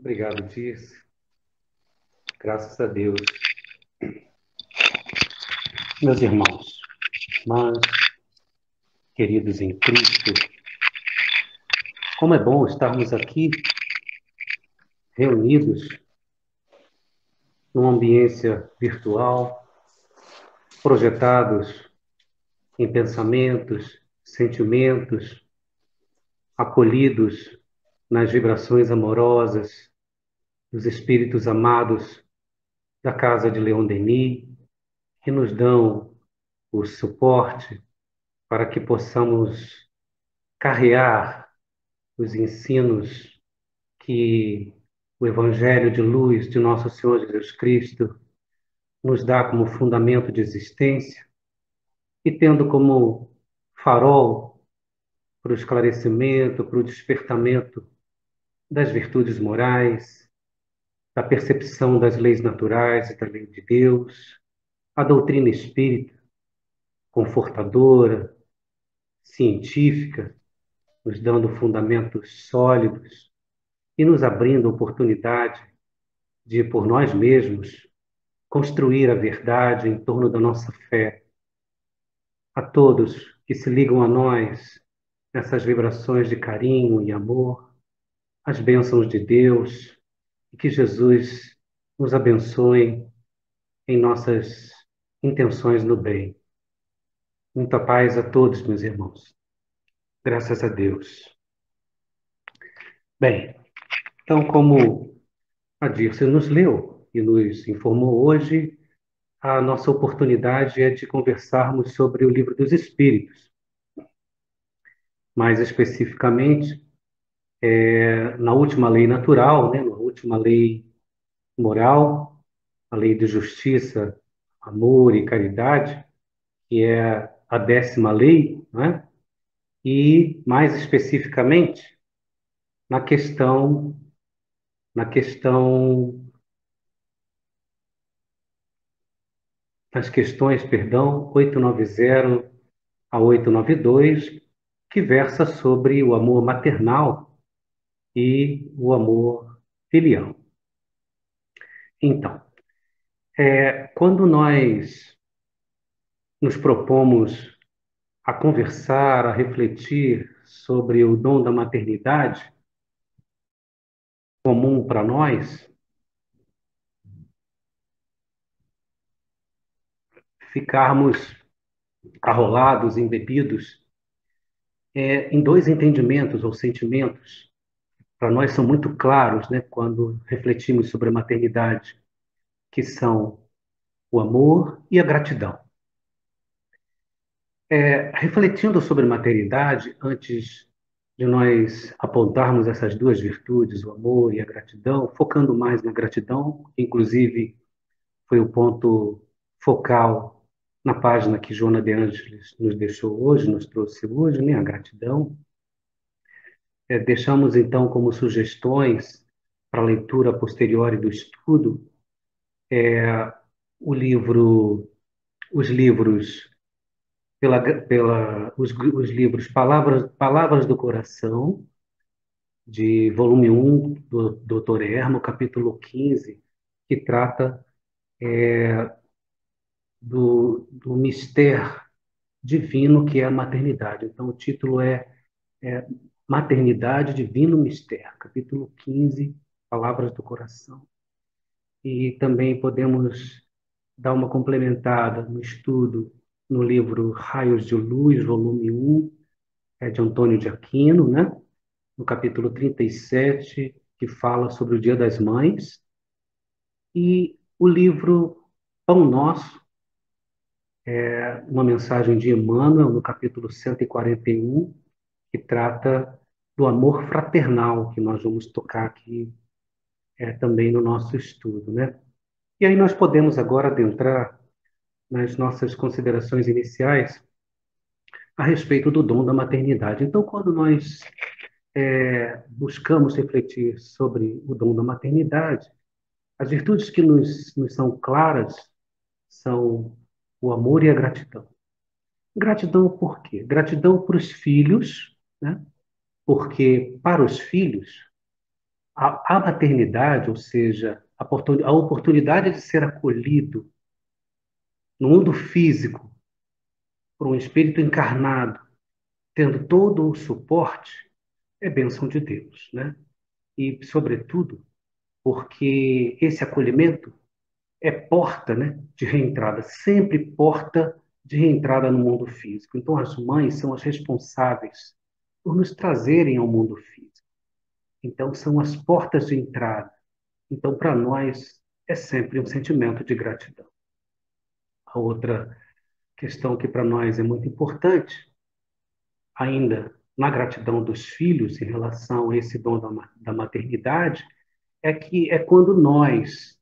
Obrigado, Dirce. Graças a Deus. Meus irmãos, irmãs, queridos em Cristo, como é bom estarmos aqui reunidos numa ambiência virtual, projetados em pensamentos, sentimentos, acolhidos nas vibrações amorosas dos espíritos amados da casa de Leon Denis, que nos dão o suporte para que possamos carrear os ensinos que o Evangelho de luz de nosso Senhor Jesus Cristo nos dá como fundamento de existência e tendo como farol para o esclarecimento, para o despertamento das virtudes morais, da percepção das leis naturais e da lei de Deus, a doutrina espírita, confortadora, científica, nos dando fundamentos sólidos e nos abrindo a oportunidade de, por nós mesmos, construir a verdade em torno da nossa fé. A todos que se ligam a nós nessas vibrações de carinho e amor, as bênçãos de Deus e que Jesus nos abençoe em nossas intenções no bem. Muita paz a todos, meus irmãos. Graças a Deus. Bem, então, como a Dirce nos leu e nos informou hoje, a nossa oportunidade é de conversarmos sobre o Livro dos Espíritos. Mais especificamente, na última lei natural, né, na última lei moral, a lei de justiça, amor e caridade, que é a 10ª lei, né? E mais especificamente na questão, na questão, nas questões, perdão, 890 a 892, que versa sobre o amor maternal e o amor filial. Então, quando nós nos propomos a conversar, a refletir sobre o dom da maternidade comum para nós, ficarmos arrolados, embebidos em dois entendimentos ou sentimentos, para nós são muito claros, né, quando refletimos sobre a maternidade, que são o amor e a gratidão. Refletindo sobre maternidade, antes de nós apontarmos essas duas virtudes, o amor e a gratidão, focando mais na gratidão, inclusive foi o ponto focal na página que Joana de Ângeles nos deixou hoje, nos trouxe hoje, né, a gratidão. Deixamos então como sugestões para a leitura posterior do estudo o livro, os livros os livros Palavras do Coração, de volume 1, do Dr. Ermo, capítulo 15, que trata do mistério divino que é a maternidade. Então, o título é Maternidade, Divino Mistério, capítulo 15, Palavras do Coração. E também podemos dar uma complementada no estudo no livro Raios de Luz, volume 1, de Antônio de Aquino, né? No capítulo 37, que fala sobre o Dia das Mães, e o livro Pão Nosso, uma mensagem de Emmanuel, no capítulo 141, que trata do amor fraternal, que nós vamos tocar aqui também no nosso estudo, né? E aí nós podemos agora adentrar nas nossas considerações iniciais a respeito do dom da maternidade. Então, quando nós buscamos refletir sobre o dom da maternidade, as virtudes que nos são claras são o amor e a gratidão. Gratidão por quê? Gratidão para os filhos, né? Porque para os filhos A maternidade, ou seja, a oportunidade de ser acolhido no mundo físico por um espírito encarnado, tendo todo o suporte, é bênção de Deus, né? E, sobretudo, porque esse acolhimento é porta, né, de reentrada, sempre porta de reentrada no mundo físico. Então, as mães são as responsáveis por nos trazerem ao mundo físico. Então, são as portas de entrada. Então, para nós, é sempre um sentimento de gratidão. A outra questão que para nós é muito importante, ainda na gratidão dos filhos em relação a esse dom da maternidade, é que é quando nós,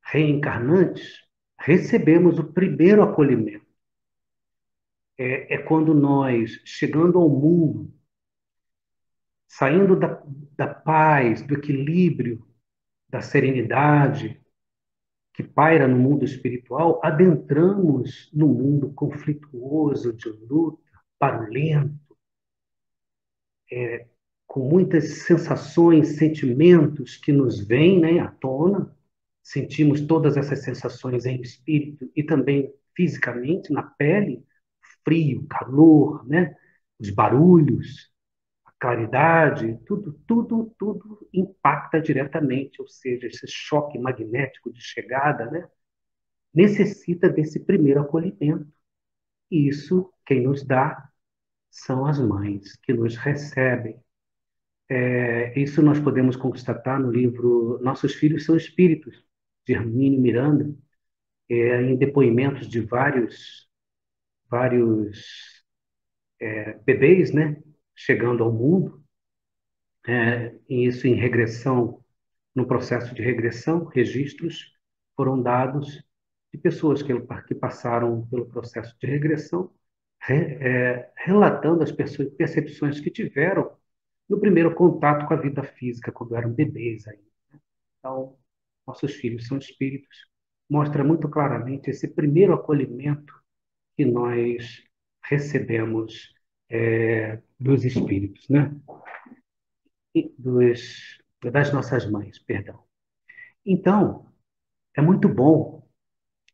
reencarnantes, recebemos o primeiro acolhimento. É quando nós, chegando ao mundo, saindo da paz, do equilíbrio, da serenidade que paira no mundo espiritual, adentramos no mundo conflituoso, de luta, barulhento, com muitas sensações, sentimentos que nos vêm, né, à tona. Sentimos todas essas sensações em espírito e também fisicamente, na pele, frio, calor, né, os barulhos, a claridade, tudo impacta diretamente, ou seja, esse choque magnético de chegada, né, necessita desse primeiro acolhimento. E isso, quem nos dá, são as mães que nos recebem. Isso nós podemos constatar no livro Nossos Filhos São Espíritos, de Hermínio Miranda, em depoimentos de vários bebês, né, chegando ao mundo, e isso em regressão, no processo de regressão, registros foram dados de pessoas que passaram pelo processo de regressão, relatando as percepções que tiveram no primeiro contato com a vida física, quando eram bebês ainda. Então, nossos filhos são espíritos, mostra muito claramente esse primeiro acolhimento que nós recebemos dos espíritos, né? Das nossas mães, perdão. Então, é muito bom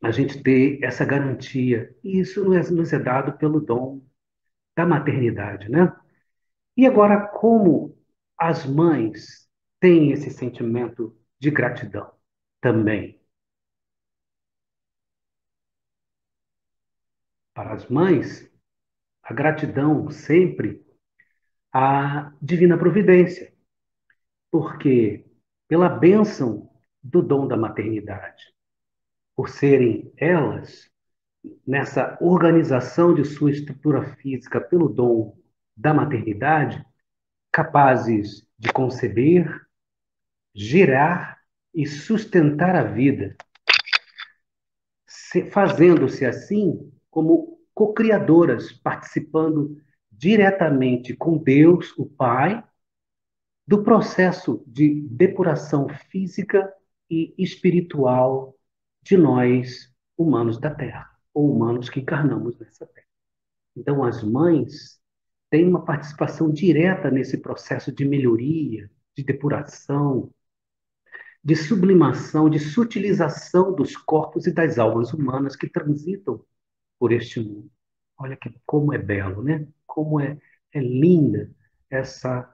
a gente ter essa garantia, e isso nos é dado pelo dom da maternidade, né? E agora, como as mães têm esse sentimento de gratidão também? Para as mães, a gratidão sempre à divina providência, porque pela bênção do dom da maternidade, por serem elas, nessa organização de sua estrutura física pelo dom da maternidade, capazes de conceber, gerar e sustentar a vida, fazendo-se assim como co-criadoras, participando diretamente com Deus, o Pai, do processo de depuração física e espiritual de nós, humanos da Terra, ou humanos que encarnamos nessa Terra. Então, as mães têm uma participação direta nesse processo de melhoria, de depuração, de sublimação, de sutilização dos corpos e das almas humanas que transitam por este mundo. Olha como é belo, né? Como é linda essa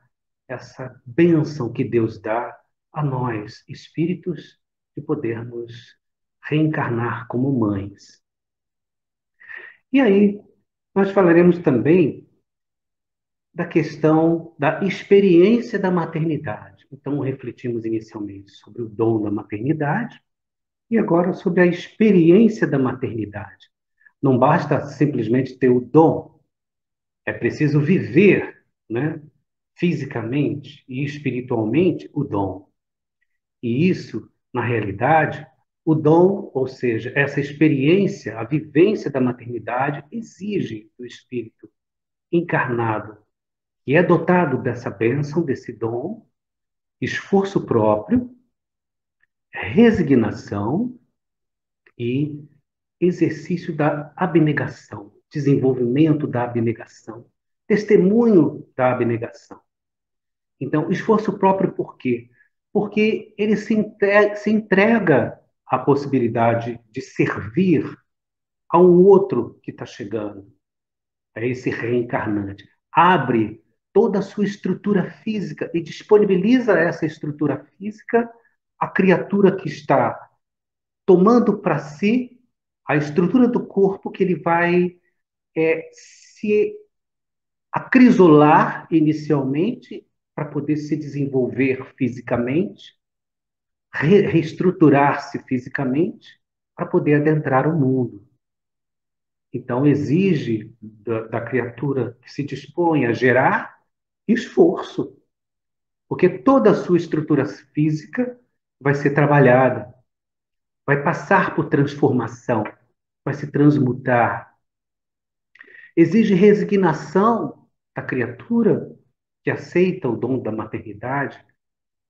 bênção que Deus dá a nós, espíritos, de podermos reencarnar como mães. E aí, nós falaremos também da questão da experiência da maternidade. Então, refletimos inicialmente sobre o dom da maternidade e agora sobre a experiência da maternidade. Não basta simplesmente ter o dom, é preciso viver, né, fisicamente e espiritualmente o dom. E isso, na realidade, o dom, ou seja, essa experiência, a vivência da maternidade, exige do espírito encarnado, que é dotado dessa bênção, desse dom, esforço próprio, resignação e exercício da abnegação, desenvolvimento da abnegação, testemunho da abnegação. Então, esforço próprio por quê? porque ele se entrega à possibilidade de servir a um outro que está chegando, a esse reencarnante. Abre toda a sua estrutura física e disponibiliza essa estrutura física à criatura que está tomando para si a estrutura do corpo que ele vai se acrisolar inicialmente para poder se desenvolver fisicamente, reestruturar-se fisicamente para poder adentrar o mundo. Então, exige da criatura que se dispõe a gerar esforço, porque toda a sua estrutura física vai ser trabalhada, vai passar por transformação, vai se transmutar. Exige resignação da criatura que aceita o dom da maternidade,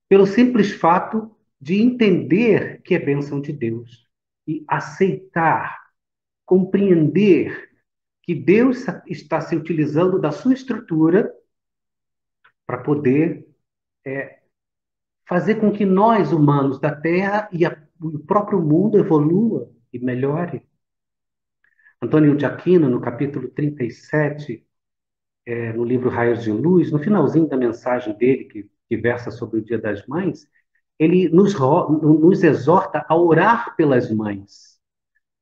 pelo simples fato de entender que é bênção de Deus e aceitar, compreender que Deus está se utilizando da sua estrutura para poder fazer com que nós, humanos da Terra e o próprio mundo evolua e melhore. Antônio de Aquino, no capítulo 37, no livro Raios de Luz, no finalzinho da mensagem dele, que versa sobre o Dia das Mães, ele nos exorta a orar pelas mães.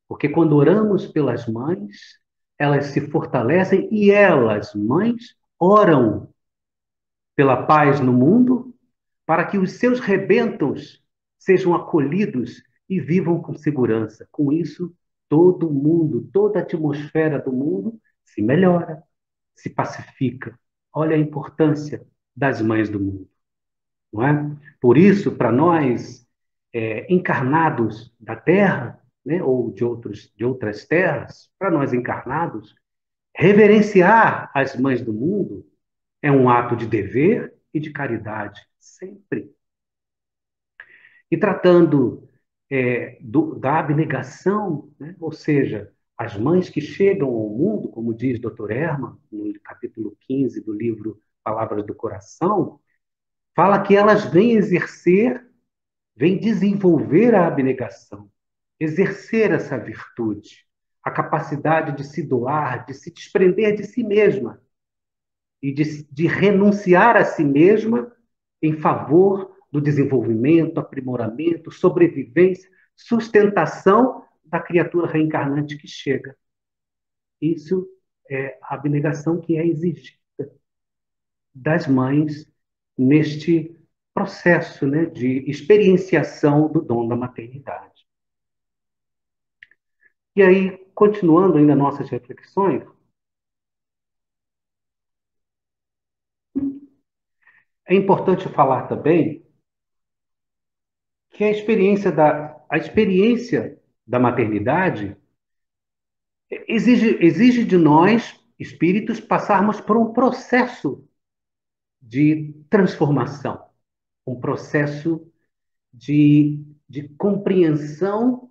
Porque quando oramos pelas mães, elas se fortalecem e elas, mães, oram pela paz no mundo, para que os seus rebentos sejam acolhidos e vivam com segurança. Com isso, todo mundo, toda a atmosfera do mundo se melhora, se pacifica. Olha a importância das mães do mundo, não é? Por isso, para nós, encarnados da Terra, né, ou de outras terras, para nós encarnados, reverenciar as mães do mundo é um ato de dever e de caridade, sempre. E tratando da abnegação, né? Ou seja, as mães que chegam ao mundo, como diz Dr. Herman, no capítulo 15 do livro Palavras do Coração, fala que elas vêm exercer, vêm desenvolver a abnegação, exercer essa virtude, a capacidade de se doar, de se desprender de si mesma e de renunciar a si mesma em favor do desenvolvimento, aprimoramento, sobrevivência, sustentação da criatura reencarnante que chega. Isso é a abnegação que é exigida das mães neste processo, né, de experienciação do dom da maternidade. E aí, continuando ainda nossas reflexões, é importante falar também que a experiência da maternidade exige de nós, espíritos, passarmos por um processo de transformação, um processo de compreensão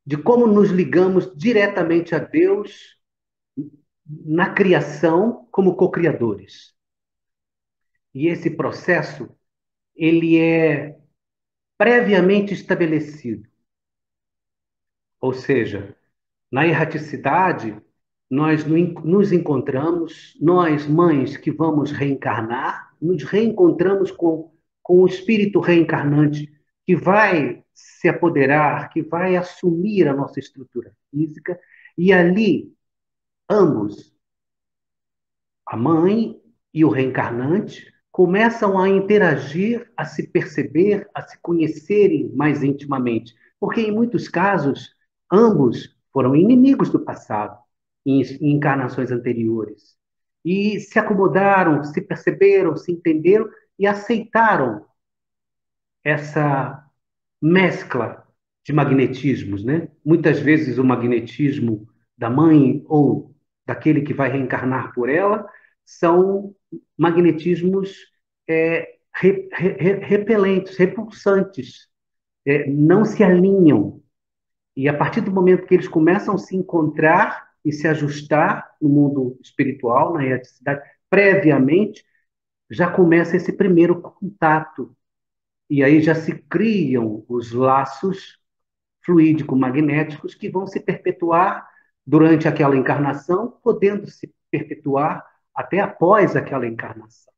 de como nos ligamos diretamente a Deus na criação como co-criadores. E esse processo, ele é previamente estabelecido. Ou seja, na erraticidade, nós nos encontramos, nós, mães que vamos reencarnar, nos reencontramos com o espírito reencarnante que vai se apoderar, que vai assumir a nossa estrutura física, e ali, ambos, a mãe e o reencarnante, começam a interagir, a se perceber, a se conhecerem mais intimamente. Porque, em muitos casos, ambos foram inimigos do passado, em encarnações anteriores. E se acomodaram, se perceberam, se entenderam e aceitaram essa mescla de magnetismos, né? Muitas vezes o magnetismo da mãe ou daquele que vai reencarnar por ela são magnetismos repelentes, repulsantes, não se alinham. E a partir do momento que eles começam a se encontrar e se ajustar no mundo espiritual, na erraticidade, previamente, já começa esse primeiro contato E aí já se criam os laços fluídico-magnéticos que vão se perpetuar durante aquela encarnação, podendo se perpetuar até após aquela encarnação.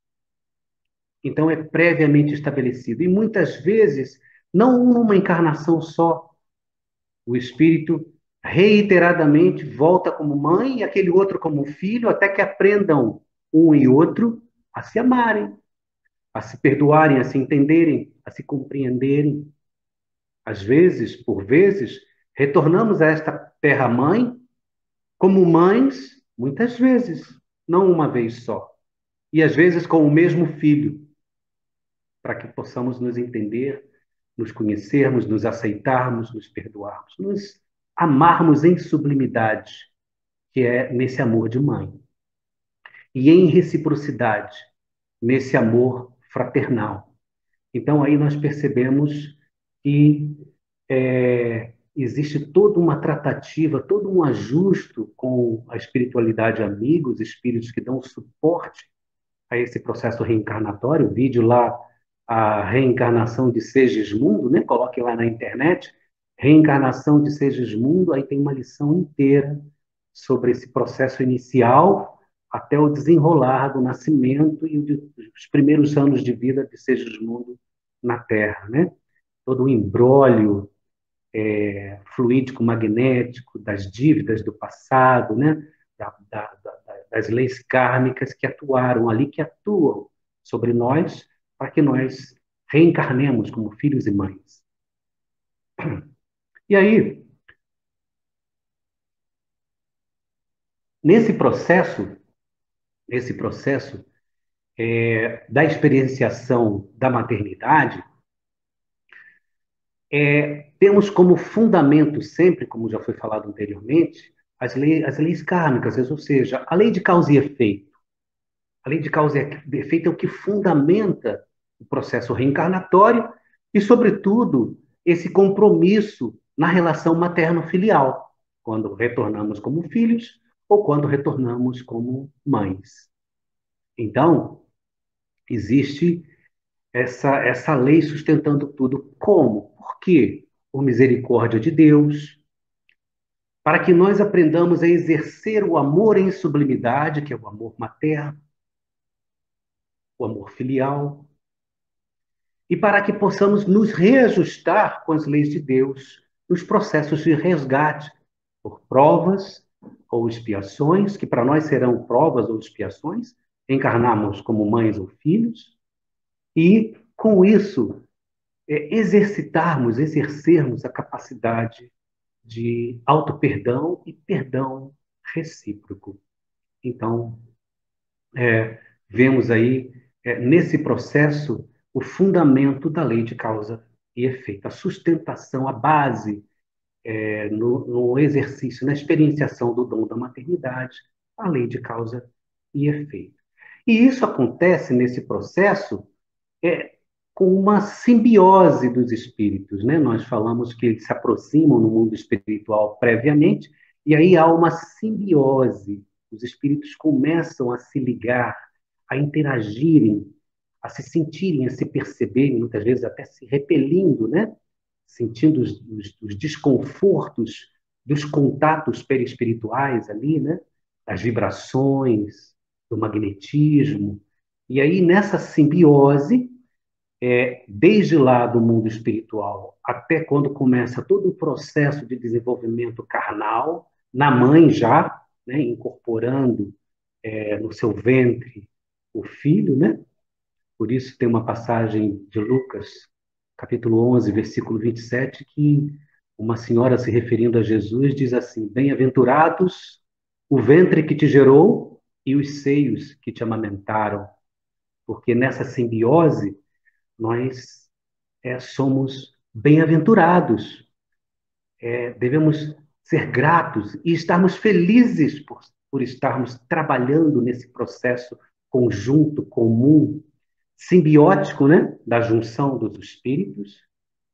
Então, é previamente estabelecido. E muitas vezes, não numa encarnação só, o espírito reiteradamente volta como mãe e aquele outro como filho, até que aprendam um e outro a se amarem, a se perdoarem, a se entenderem, a se compreenderem. Às vezes, por vezes, retornamos a esta terra-mãe como mães, muitas vezes, não uma vez só. E às vezes com o mesmo filho, para que possamos nos entender, nos conhecermos, nos aceitarmos, nos perdoarmos, nos amarmos em sublimidade, que é nesse amor de mãe, e em reciprocidade, nesse amor fraternal. Então aí nós percebemos que existe toda uma tratativa, todo um ajuste com a espiritualidade amiga, os espíritos que dão suporte a esse processo reencarnatório. O vídeo lá, a reencarnação de Segismundo, né? Coloque lá na internet, reencarnação de Segismundo, aí tem uma lição inteira sobre esse processo inicial até o desenrolar do nascimento e os primeiros anos de vida de Segismundo na Terra, né? Todo o imbróglio fluídico-magnético, das dívidas do passado, né? Das leis kármicas que atuaram ali, que atuam sobre nós, para que nós reencarnemos como filhos e mães. E aí, nesse processo, da experienciação da maternidade, temos como fundamento sempre, como já foi falado anteriormente, as leis kármicas, ou seja, a lei de causa e efeito. A lei de causa e efeito é o que fundamenta o processo reencarnatório e, sobretudo, esse compromisso na relação materno-filial, quando retornamos como filhos ou quando retornamos como mães. Então, existe essa lei sustentando tudo. Como? Por quê? Por misericórdia de Deus, para que nós aprendamos a exercer o amor em sublimidade, que é o amor materno, o amor filial, e para que possamos nos reajustar com as leis de Deus nos processos de resgate, por provas ou expiações, que para nós serão provas ou expiações, encarnarmos como mães ou filhos, e com isso exercermos a capacidade de auto-perdão e perdão recíproco. Então, vemos aí, nesse processo, o fundamento da lei de causa e efeito, a sustentação, a base no exercício, na experienciação do dom da maternidade, a lei de causa e efeito. E isso acontece nesse processo com uma simbiose dos espíritos, né? Nós falamos que eles se aproximam no mundo espiritual previamente, e aí há uma simbiose. Os espíritos começam a se ligar, a interagirem, a se sentirem, a se perceberem, muitas vezes até se repelindo, né? Sentindo os desconfortos dos contatos perispirituais ali, né? Das vibrações, do magnetismo. E aí, nessa simbiose, desde lá do mundo espiritual até quando começa todo o processo de desenvolvimento carnal, na mãe já, né, incorporando no seu ventre o filho, né? Por isso tem uma passagem de Lucas, capítulo 11, versículo 27, que uma senhora se referindo a Jesus diz assim: Bem-aventurados o ventre que te gerou e os seios que te amamentaram, porque nessa simbiose nós somos bem-aventurados, devemos ser gratos e estarmos felizes por estarmos trabalhando nesse processo conjunto, comum, simbiótico, né, da junção dos espíritos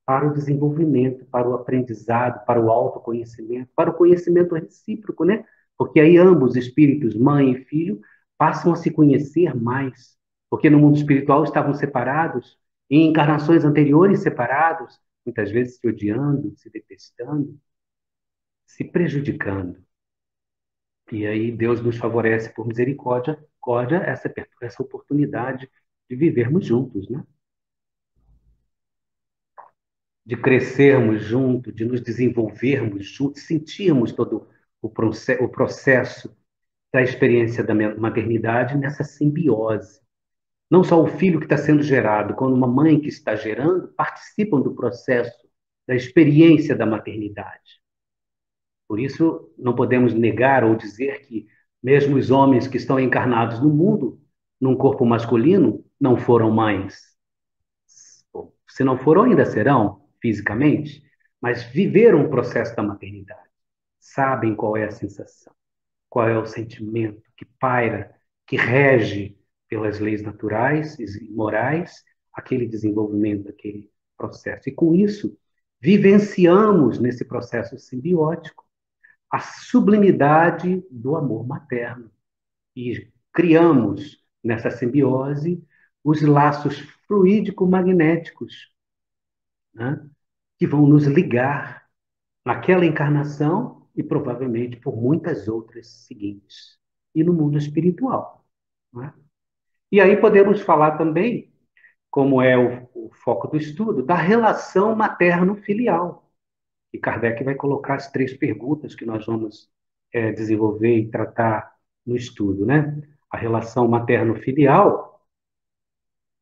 para o desenvolvimento, para o aprendizado, para o autoconhecimento, para o conhecimento recíproco, né? Porque aí ambos, espíritos, mãe e filho, passam a se conhecer mais, porque no mundo espiritual estavam separados Em encarnações anteriores, separados, muitas vezes se odiando, se detestando, se prejudicando. E aí Deus nos favorece por misericórdia essa oportunidade de vivermos juntos, né? De crescermos juntos, de nos desenvolvermos juntos, sentirmos todo o processo da experiência da maternidade nessa simbiose. Não só o filho que está sendo gerado, quando uma mãe que está gerando participam do processo da experiência da maternidade. Por isso, não podemos negar ou dizer que mesmo os homens que estão encarnados no mundo, num corpo masculino, não foram mães. Se não foram, ainda serão, fisicamente, mas viveram o processo da maternidade. Sabem qual é a sensação, qual é o sentimento que paira, que rege pelas leis naturais e morais aquele desenvolvimento, aquele processo. E com isso, vivenciamos nesse processo simbiótico a sublimidade do amor materno e criamos nessa simbiose os laços fluídico-magnéticos, né, que vão nos ligar naquela encarnação e provavelmente por muitas outras seguintes, e no mundo espiritual. Né? E aí podemos falar também, como é o foco do estudo, da relação materno-filial. E Kardec vai colocar as três perguntas que nós vamos desenvolver e tratar no estudo. Né? A relação materno-filial,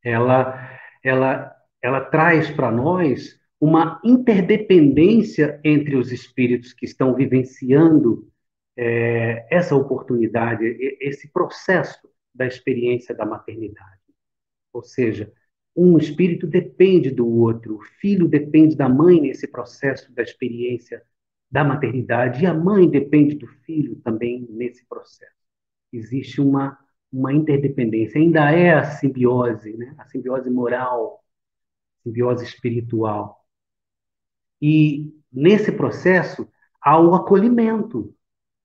ela, ela traz para nós uma interdependência entre os espíritos que estão vivenciando essa oportunidade, esse processo da experiência da maternidade. Ou seja, um espírito depende do outro, o filho depende da mãe nesse processo da experiência da maternidade, e a mãe depende do filho também nesse processo. Existe uma interdependência, ainda é a simbiose, né? A simbiose moral, simbiose espiritual. E nesse processo há o acolhimento.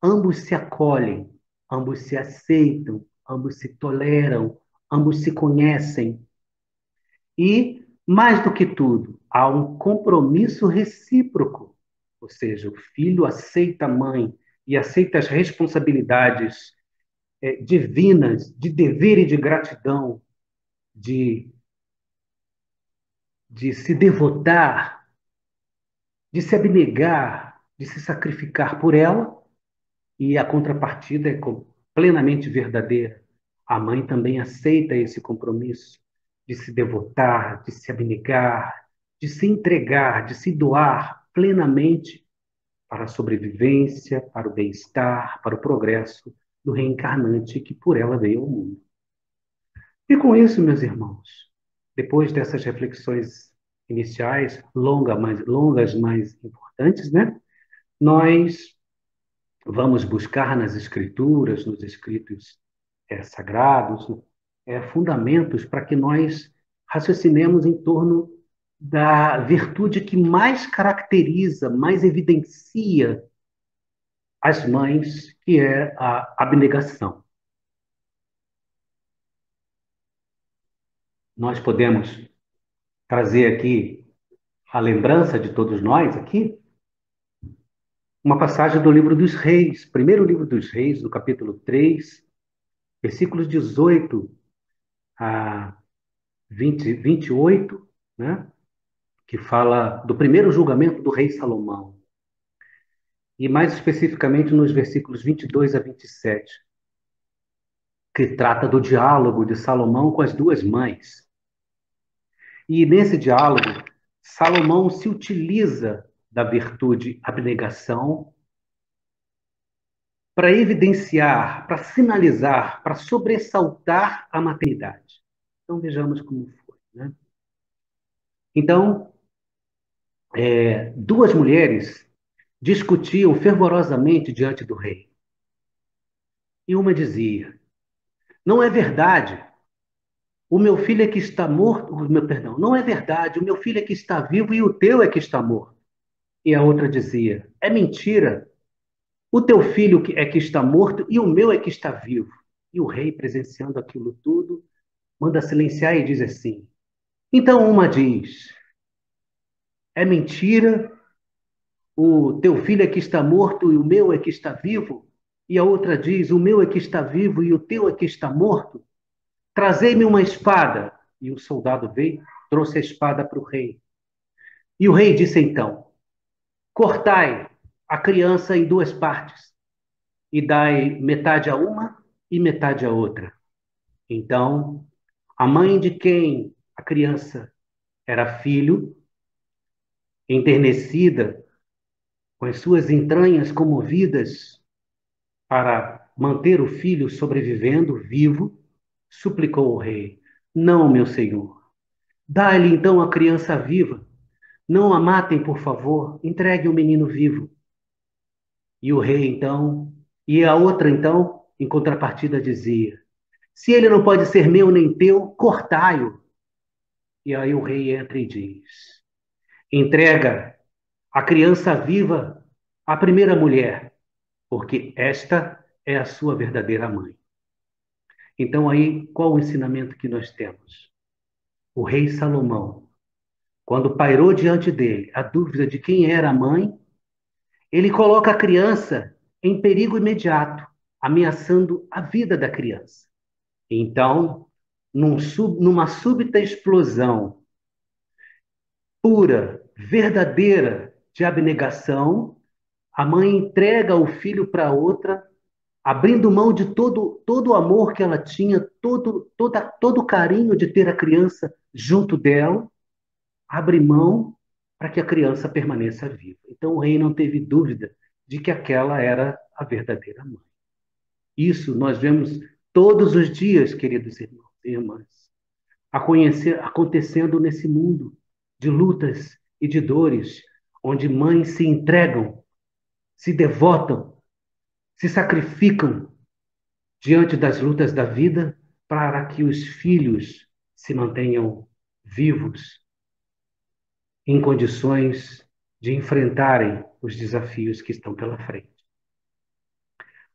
Ambos se acolhem, ambos se aceitam, ambos se toleram, ambos se conhecem. E, mais do que tudo, há um compromisso recíproco. Ou seja, o filho aceita a mãe e aceita as responsabilidades divinas de dever e de gratidão, de, de se devotar, de se abnegar, de se sacrificar por ela, e a contrapartida é plenamente verdadeira. A mãe também aceita esse compromisso de se devotar, de se abnegar, de se entregar, de se doar plenamente para a sobrevivência, para o bem-estar, para o progresso do reencarnante que por ela veio ao mundo. E com isso, meus irmãos, depois dessas reflexões iniciais, longas, mais importantes, né? Nós vamos buscar nas escrituras, nos escritos sagrados, fundamentos para que nós raciocinemos em torno da virtude que mais caracteriza, mais evidencia as mães, que é a abnegação. Nós podemos trazer aqui a lembrança de todos nós aqui, uma passagem do livro dos Reis, primeiro livro dos Reis, do capítulo 3, versículos 18 a 28, né? Que fala do primeiro julgamento do rei Salomão. E mais especificamente nos versículos 22 a 27, que trata do diálogo de Salomão com as duas mães. E nesse diálogo, Salomão se utiliza da virtude abnegação para evidenciar, para sinalizar, para sobressaltar a maternidade. Então vejamos como foi. Né? Então, duas mulheres discutiam fervorosamente diante do rei. E uma dizia: não é verdade. O meu filho é que está morto. Perdão, não é verdade. O meu filho é que está vivo e o teu é que está morto. E a outra dizia: é mentira. O teu filho é que está morto e o meu é que está vivo. E o rei, presenciando aquilo tudo, manda silenciar e diz assim: Então uma diz: é mentira, o teu filho é que está morto e o meu é que está vivo. E a outra diz: o meu é que está vivo e o teu é que está morto. Trazei-me uma espada. E o soldado veio, trouxe a espada para o rei. E o rei disse então: cortai a criança em duas partes e dai metade a uma e metade a outra. Então, a mãe de quem a criança era filho, enternecida, com as suas entranhas comovidas para manter o filho sobrevivendo, vivo, suplicou ao rei: não, meu senhor, dá-lhe então a criança viva. Não a matem, por favor, entregue o menino vivo. E o rei, então, e a outra, então, em contrapartida, dizia: se ele não pode ser meu nem teu, cortai-o. E aí o rei entra e diz: entrega a criança viva à primeira mulher, porque esta é a sua verdadeira mãe. Então, aí, qual o ensinamento que nós temos? O rei Salomão, quando pairou diante dele a dúvida de quem era a mãe, ele coloca a criança em perigo imediato, ameaçando a vida da criança. Então, numa súbita explosão pura, verdadeira de abnegação, a mãe entrega o filho para outra, abrindo mão de todo o amor que ela tinha, todo o carinho de ter a criança junto dela, abre mão para que a criança permaneça viva. Então o rei não teve dúvida de que aquela era a verdadeira mãe. Isso nós vemos todos os dias, queridos irmãos e irmãs, acontecendo nesse mundo de lutas e de dores, onde mães se entregam, se devotam, se sacrificam diante das lutas da vida para que os filhos se mantenham vivos em condições de enfrentarem os desafios que estão pela frente.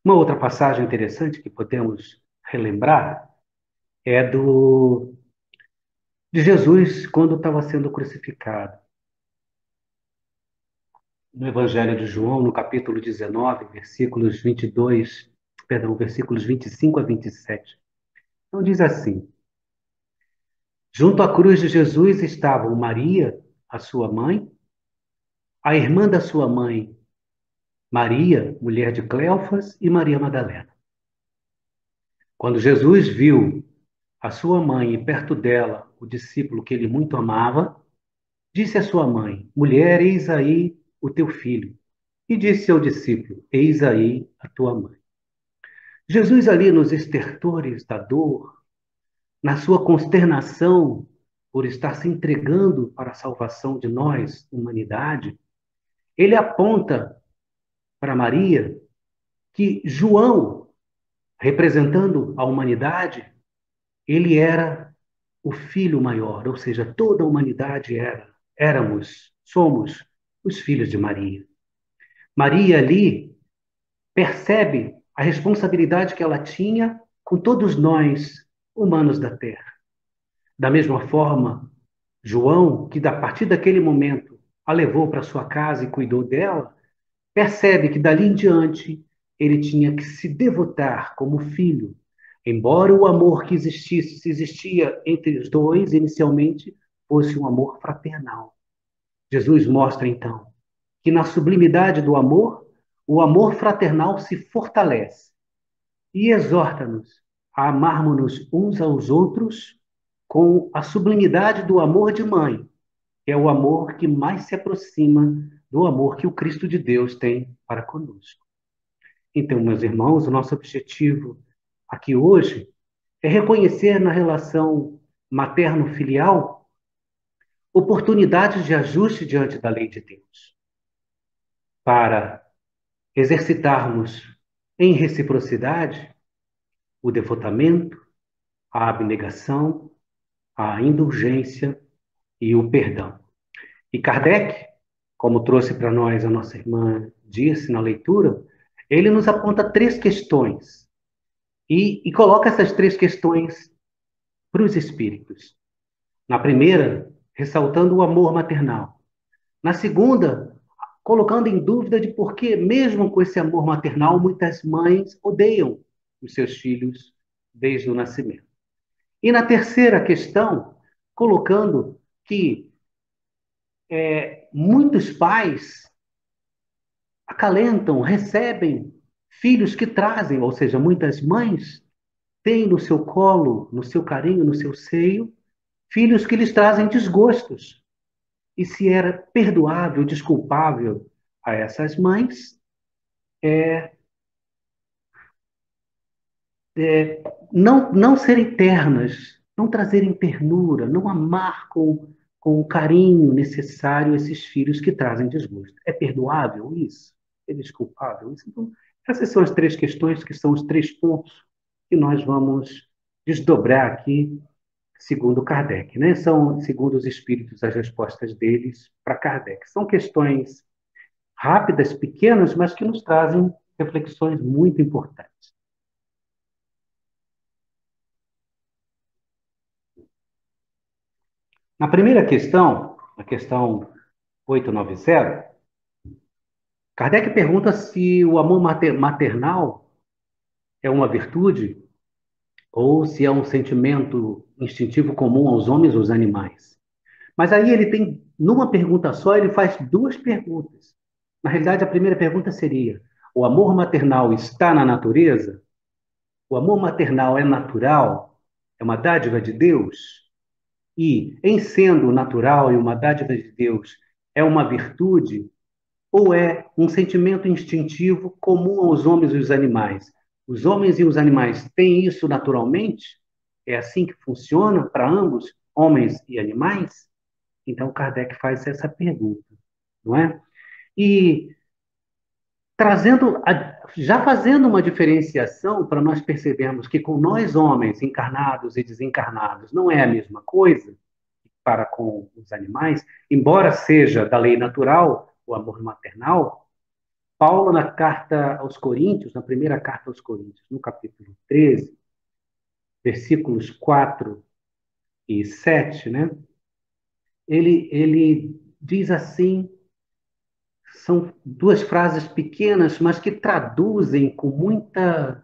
Uma outra passagem interessante que podemos relembrar é de Jesus quando estava sendo crucificado. No Evangelho de João, no capítulo 19, versículos 22, perdão, versículos 25 a 27. Então diz assim: junto à cruz de Jesus estavam Maria, a sua mãe, a irmã da sua mãe, Maria, mulher de Cleofas, e Maria Madalena. Quando Jesus viu a sua mãe e perto dela o discípulo que ele muito amava, disse à sua mãe: mulher, eis aí o teu filho. E disse ao discípulo: eis aí a tua mãe. Jesus, ali nos estertores da dor, na sua consternação por estar se entregando para a salvação de nós, humanidade, ele aponta para Maria que João, representando a humanidade, ele era o filho maior, ou seja, toda a humanidade somos os filhos de Maria. Maria ali percebe a responsabilidade que ela tinha com todos nós, humanos da Terra. Da mesma forma, João, que a partir daquele momento a levou para sua casa e cuidou dela, percebe que dali em diante ele tinha que se devotar como filho. Embora o amor que existisse, se existia entre os dois inicialmente, fosse um amor fraternal. Jesus mostra então que na sublimidade do amor, o amor fraternal se fortalece e exorta-nos a amarmos-nos uns aos outros com a sublimidade do amor de mãe, que é o amor que mais se aproxima do amor que o Cristo de Deus tem para conosco. Então, meus irmãos, o nosso objetivo aqui hoje é reconhecer na relação materno-filial oportunidades de ajuste diante da lei de Deus, para exercitarmos em reciprocidade o devotamento, a abnegação, a indulgência e o perdão. E Kardec, como trouxe para nós a nossa irmã disse na leitura, ele nos aponta três questões e coloca essas três questões para os espíritos. Na primeira, ressaltando o amor maternal. Na segunda, colocando em dúvida de por que, mesmo com esse amor maternal, muitas mães odeiam os seus filhos desde o nascimento. E na terceira questão, colocando que muitos pais acalentam, recebem filhos que trazem, ou seja, muitas mães têm no seu colo, no seu carinho, no seu seio, filhos que lhes trazem desgostos. E se era perdoável, desculpável a essas mães, não serem ternas, não trazerem ternura, não amar com o carinho necessário esses filhos que trazem desgosto. É perdoável isso? É desculpável isso? Então, essas são as três questões que são os três pontos que nós vamos desdobrar aqui, segundo Kardec, né? São, segundo os espíritos, as respostas deles para Kardec. São questões rápidas, pequenas, mas que nos trazem reflexões muito importantes. Na primeira questão, a questão 890, Kardec pergunta se o amor maternal é uma virtude ou se é um sentimento instintivo comum aos homens ou aos animais. Mas aí ele tem, numa pergunta só, ele faz duas perguntas. Na realidade, a primeira pergunta seria: o amor maternal está na natureza? O amor maternal é natural? É uma dádiva de Deus? E, em sendo natural e uma dádiva de Deus, é uma virtude? Ou é um sentimento instintivo comum aos homens e aos animais? Os homens e os animais têm isso naturalmente? É assim que funciona para ambos, homens e animais? Então, Kardec faz essa pergunta, não é? E já fazendo uma diferenciação para nós percebermos que com nós homens, encarnados e desencarnados, não é a mesma coisa para com os animais, embora seja da lei natural, o amor maternal. Paulo, na carta aos Coríntios, na primeira carta aos Coríntios, no capítulo 13, versículos 4 e 7, né? Ele diz assim, são duas frases pequenas, mas que traduzem com muita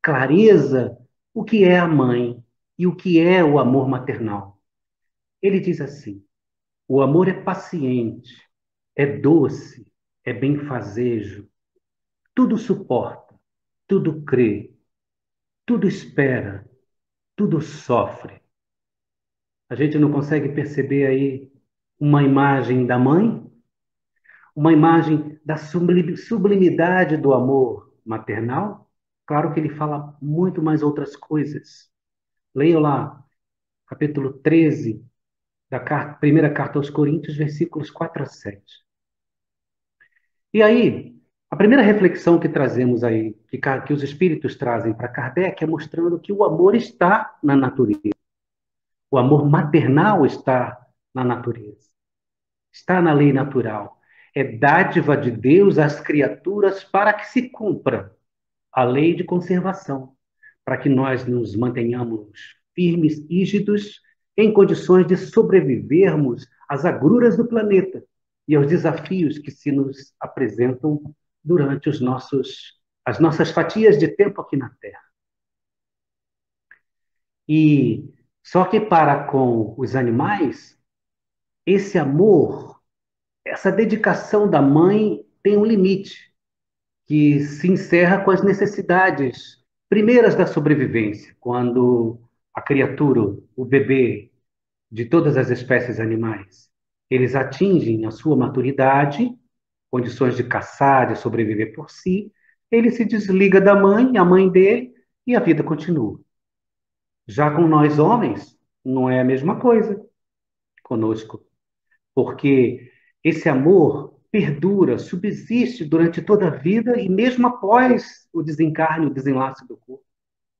clareza o que é a mãe e o que é o amor maternal. Ele diz assim: o amor é paciente, é doce, é benfazejo, tudo suporta, tudo crê, tudo espera, tudo sofre. A gente não consegue perceber aí uma imagem da mãe, uma imagem da sublimidade do amor maternal? Claro que ele fala muito mais outras coisas. Leia lá, capítulo 13 da primeira carta aos Coríntios, versículos 4 a 7. E aí, a primeira reflexão que trazemos aí, que os espíritos trazem para Kardec, é mostrando que o amor está na natureza. O amor maternal está na natureza, está na lei natural. É dádiva de Deus às criaturas para que se cumpra a lei de conservação, para que nós nos mantenhamos firmes, rígidos, em condições de sobrevivermos às agruras do planeta e aos desafios que se nos apresentam durante as nossas fatias de tempo aqui na Terra. E só que para com os animais, esse amor, essa dedicação da mãe tem um limite, que se encerra com as necessidades primeiras da sobrevivência, quando a criatura, o bebê de todas as espécies animais, eles atingem a sua maturidade, condições de caçar, de sobreviver por si, ele se desliga da mãe, a mãe dele, e a vida continua. Já com nós homens, não é a mesma coisa conosco, porque esse amor perdura, subsiste durante toda a vida e mesmo após o desencarne, o desenlace do corpo.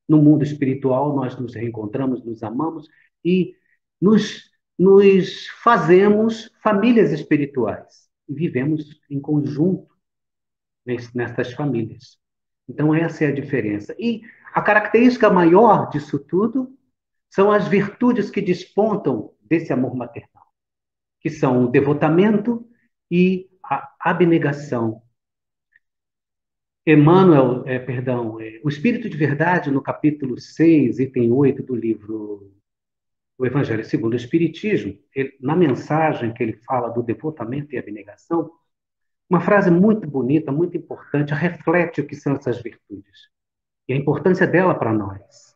No mundo espiritual, nós nos reencontramos, nos amamos e nos fazemos famílias espirituais e vivemos em conjunto nestas famílias. Então, essa é a diferença. E a característica maior disso tudo São as virtudes que despontam desse amor maternal, que são o devotamento e a abnegação. O Espírito de Verdade, no capítulo 6, item 8 do livro O Evangelho segundo o Espiritismo, na mensagem que ele fala do devotamento e abnegação, uma frase muito bonita, muito importante, reflete o que são essas virtudes e a importância dela para nós.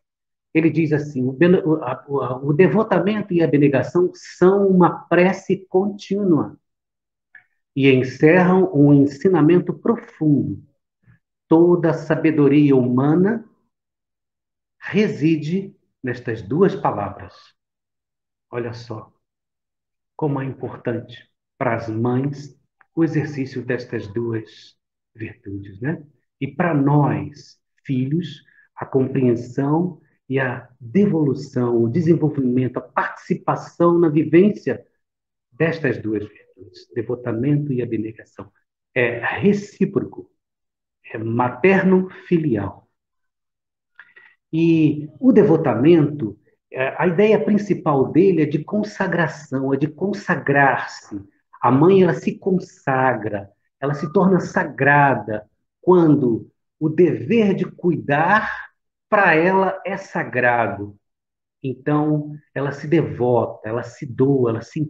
Ele diz assim: o devotamento e a abnegação são uma prece contínua e encerram um ensinamento profundo. Toda a sabedoria humana reside nestas duas palavras. Olha só como é importante para as mães o exercício destas duas virtudes, né? E para nós, filhos, a compreensão e a devolução, o desenvolvimento, a participação na vivência destas duas virtudes, devotamento e abnegação. É recíproco, é materno-filial. E o devotamento, a ideia principal dele é de consagração, é de consagrar-se. A mãe, ela se consagra, ela se torna sagrada quando o dever de cuidar, para ela, é sagrado. Então, ela se devota, ela se doa, ela se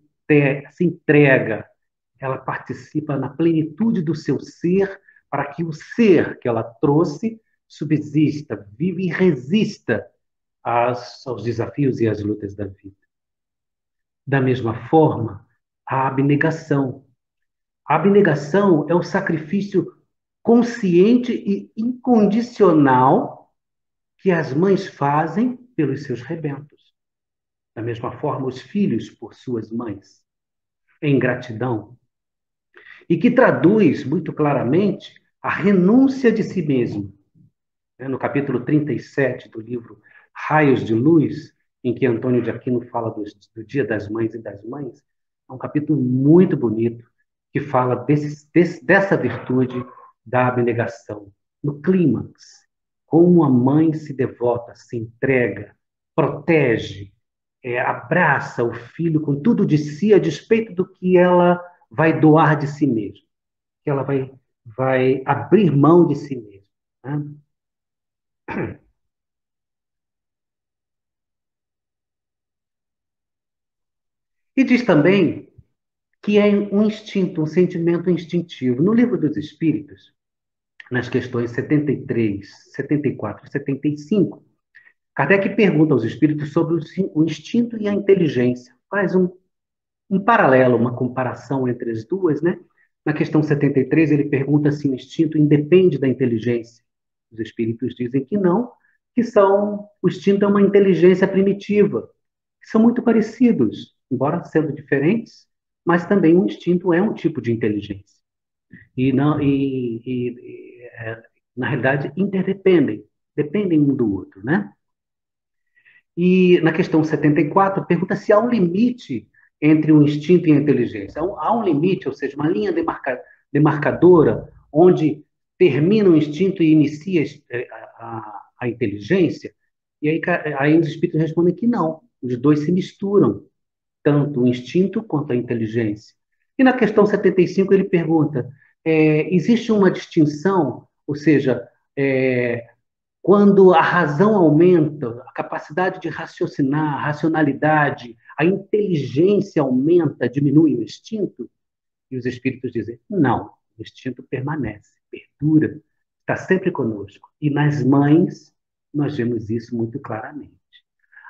entrega, ela participa na plenitude do seu ser, para que o ser que ela trouxe subsista, vive e resista aos desafios e às lutas da vida. Da mesma forma, a abnegação. A abnegação é o sacrifício consciente e incondicional que as mães fazem pelos seus rebentos. Da mesma forma, os filhos por suas mães, em gratidão, e que traduz muito claramente a renúncia de si mesmo. No capítulo 37 do livro Raios de Luz, em que Antônio de Aquino fala do Dia das Mães e das Mães, é um capítulo muito bonito que fala dessa virtude da abnegação. No clímax, como a mãe se devota, se entrega, protege, abraça o filho com tudo de si, a despeito do que ela vai doar de si mesma, que ela vai abrir mão de si mesma. Né? E diz também que é um instinto, um sentimento instintivo. No Livro dos Espíritos, nas questões 73, 74 e 75, Kardec pergunta aos espíritos sobre o instinto e a inteligência. Faz um paralelo, uma comparação entre as duas, né? Na questão 73, ele pergunta se o instinto independe da inteligência. Os espíritos dizem que não, o instinto é uma inteligência primitiva, que são muito parecidos, embora sendo diferentes, mas também o instinto é um tipo de inteligência. E, não, na realidade, interdependem, dependem um do outro, né? E na questão 74, pergunta se há um limite entre o instinto e a inteligência. Há um limite, ou seja, uma linha demarcadora, onde termina o instinto e inicia a inteligência? E aí os espíritos respondem que não, os dois se misturam, tanto o instinto quanto a inteligência. E na questão 75 ele pergunta, existe uma distinção, ou seja, quando a razão aumenta, a capacidade de raciocinar, a racionalidade, a inteligência aumenta, diminui o instinto? E os espíritos dizem: não, o instinto permanece, perdura, está sempre conosco. E nas mães, nós vemos isso muito claramente.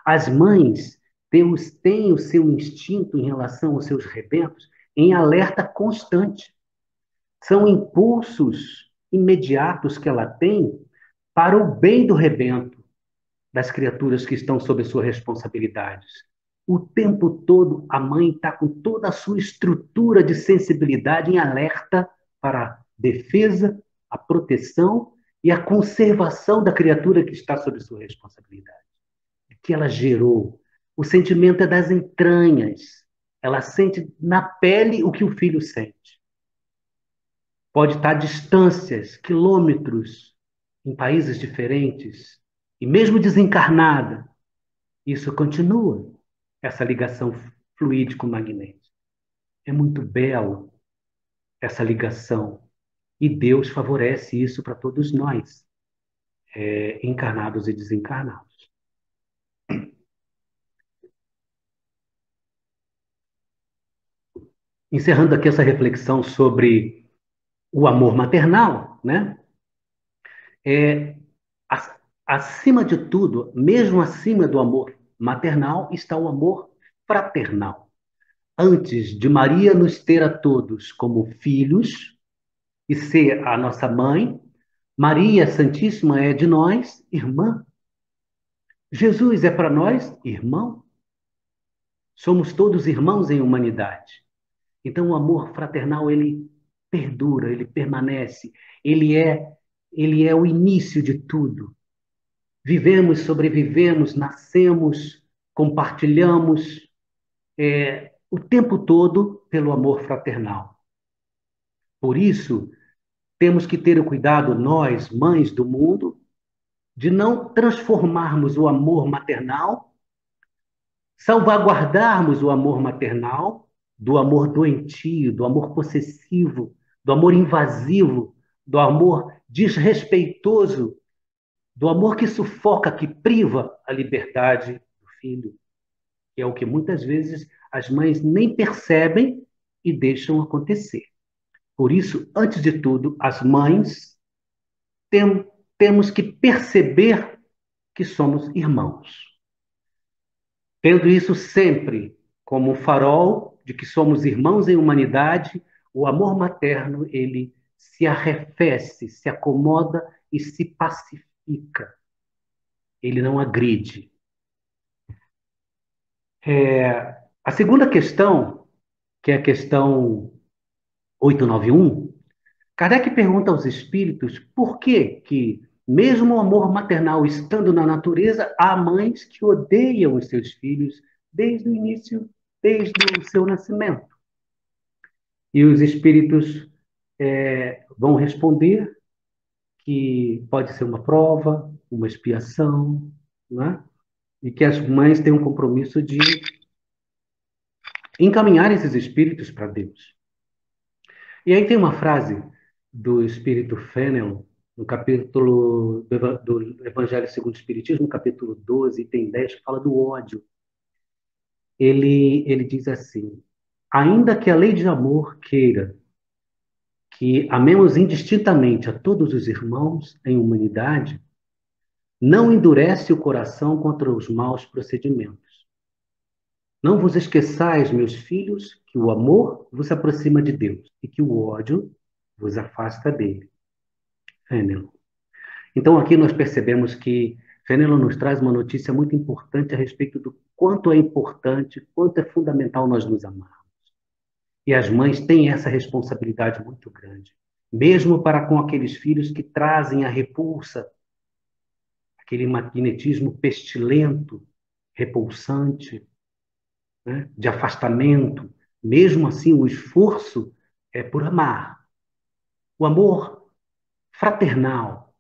As mães têm o seu instinto em relação aos seus rebentos em alerta constante. São impulsos imediatos que ela tem para o bem do rebento, das criaturas que estão sob sua responsabilidade. O tempo todo, a mãe está com toda a sua estrutura de sensibilidade em alerta para a defesa, a proteção e a conservação da criatura que está sob sua responsabilidade, que ela gerou. O sentimento é das entranhas. Ela sente na pele o que o filho sente. Pode estar a distâncias, quilômetros, em países diferentes, e mesmo desencarnada, Isso continua, essa ligação fluídico-magnética. É muito belo essa ligação. E Deus favorece isso para todos nós, encarnados e desencarnados. Encerrando aqui essa reflexão sobre o amor maternal, né? É, acima de tudo, mesmo acima do amor maternal, está o amor fraternal. Antes de Maria nos ter a todos como filhos e ser a nossa mãe, Maria Santíssima é de nós irmã. Jesus é para nós irmão. Somos todos irmãos em humanidade. Então o amor fraternal ele perdura, ele permanece, ele é ele é o início de tudo. Vivemos, sobrevivemos, nascemos, compartilhamos o tempo todo pelo amor fraternal. Por isso, temos que ter o cuidado, nós, mães do mundo, de não transformarmos o amor maternal, salvaguardarmos o amor maternal do amor doentio, do amor possessivo, do amor invasivo, do amor desrespeitoso, do amor que sufoca, que priva a liberdade do filho, que é o que muitas vezes as mães nem percebem e deixam acontecer. Por isso, antes de tudo, as mães tem, temos que perceber que somos irmãos. Tendo isso sempre como um farol de que somos irmãos em humanidade, o amor materno, ele se arrefece, se acomoda e se pacifica. Ele não agride. A segunda questão, que é a questão 891, Kardec pergunta aos espíritos por que, mesmo o amor maternal estando na natureza, há mães que odeiam os seus filhos desde o início, desde o seu nascimento. E os espíritos vão responder que pode ser uma prova, uma expiação, né? E que as mães têm um compromisso de encaminhar esses espíritos para Deus. E aí tem uma frase do espírito Fennel, no capítulo do Evangelho segundo o Espiritismo, capítulo 12, tem 10, que fala do ódio. Ele diz assim: ainda que a lei de amor queira que amemos indistintamente a todos os irmãos em humanidade, não endurece o coração contra os maus procedimentos. Não vos esqueçais, meus filhos, que o amor vos aproxima de Deus e que o ódio vos afasta dele. Fennel. Então, aqui nós percebemos que Fenelon nos traz uma notícia muito importante a respeito do quanto é importante, quanto é fundamental nós nos amarmos. E as mães têm essa responsabilidade muito grande, mesmo para com aqueles filhos que trazem a repulsa, aquele magnetismo pestilento, repulsante, né, de afastamento. Mesmo assim, o esforço é por amar. O amor fraternal,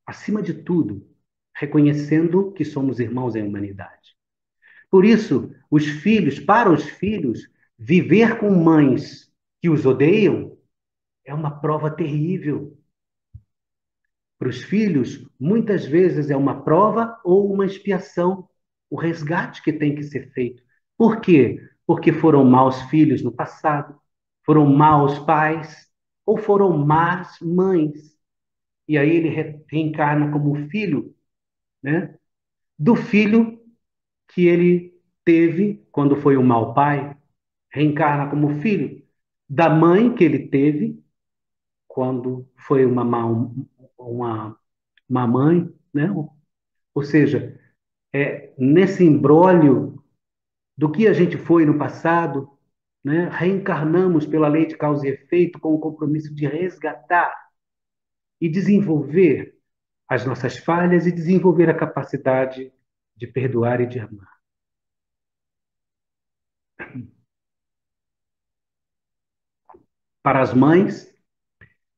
acima de tudo, reconhecendo que somos irmãos em humanidade. Por isso, para os filhos, viver com mães que os odeiam é uma prova terrível. Para os filhos, muitas vezes é uma prova ou uma expiação, o resgate que tem que ser feito. Por quê? Porque foram maus filhos no passado, foram maus pais ou foram más mães. E aí ele reencarna como filho, né, do filho que ele teve quando foi um mau pai, reencarna como filho da mãe que ele teve quando foi uma, uma mãe, né? Ou seja, nesse imbróglio do que a gente foi no passado, né? Reencarnamos pela lei de causa e efeito com o compromisso de resgatar e desenvolver as nossas falhas e desenvolver a capacidade de perdoar e de amar. Para as mães,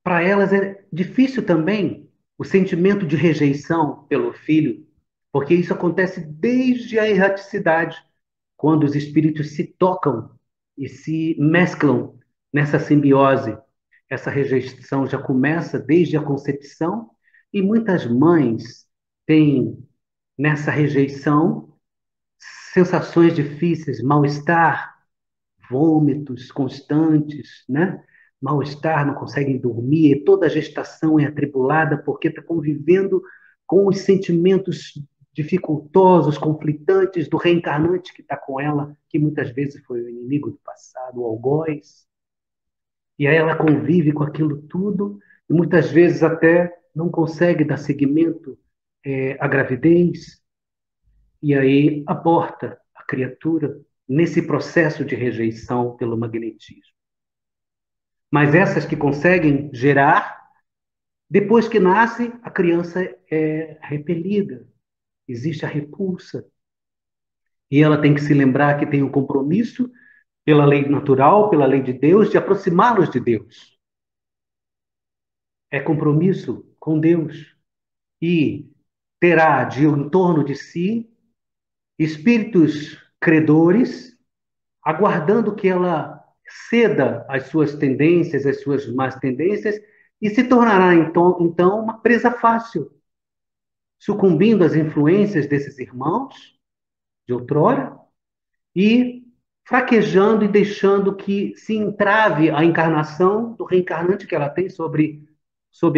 para elas é difícil também o sentimento de rejeição pelo filho, porque isso acontece desde a erraticidade, quando os espíritos se tocam e se mesclam nessa simbiose. Essa rejeição já começa desde a concepção, e muitas mães têm nessa rejeição sensações difíceis, mal-estar, vômitos constantes, né? Mal-estar, não conseguem dormir, toda a gestação é atribulada porque está convivendo com os sentimentos dificultosos, conflitantes do reencarnante que está com ela, que muitas vezes foi o inimigo do passado, o algoz. E aí ela convive com aquilo tudo e muitas vezes até não consegue dar seguimento à gravidez, e aí aborta a criatura nesse processo de rejeição pelo magnetismo. Mas essas que conseguem gerar, depois que nasce, a criança é repelida, existe a repulsa. E ela tem que se lembrar que tem um compromisso pela lei natural, pela lei de Deus, de aproximá-los de Deus. É compromisso com Deus. E terá de em torno de si espíritos credores, aguardando que ela ceda às suas tendências, às suas más tendências, e se tornará então uma presa fácil, sucumbindo às influências desses irmãos de outrora e fraquejando e deixando que se entrave a encarnação do reencarnante que ela tem sobre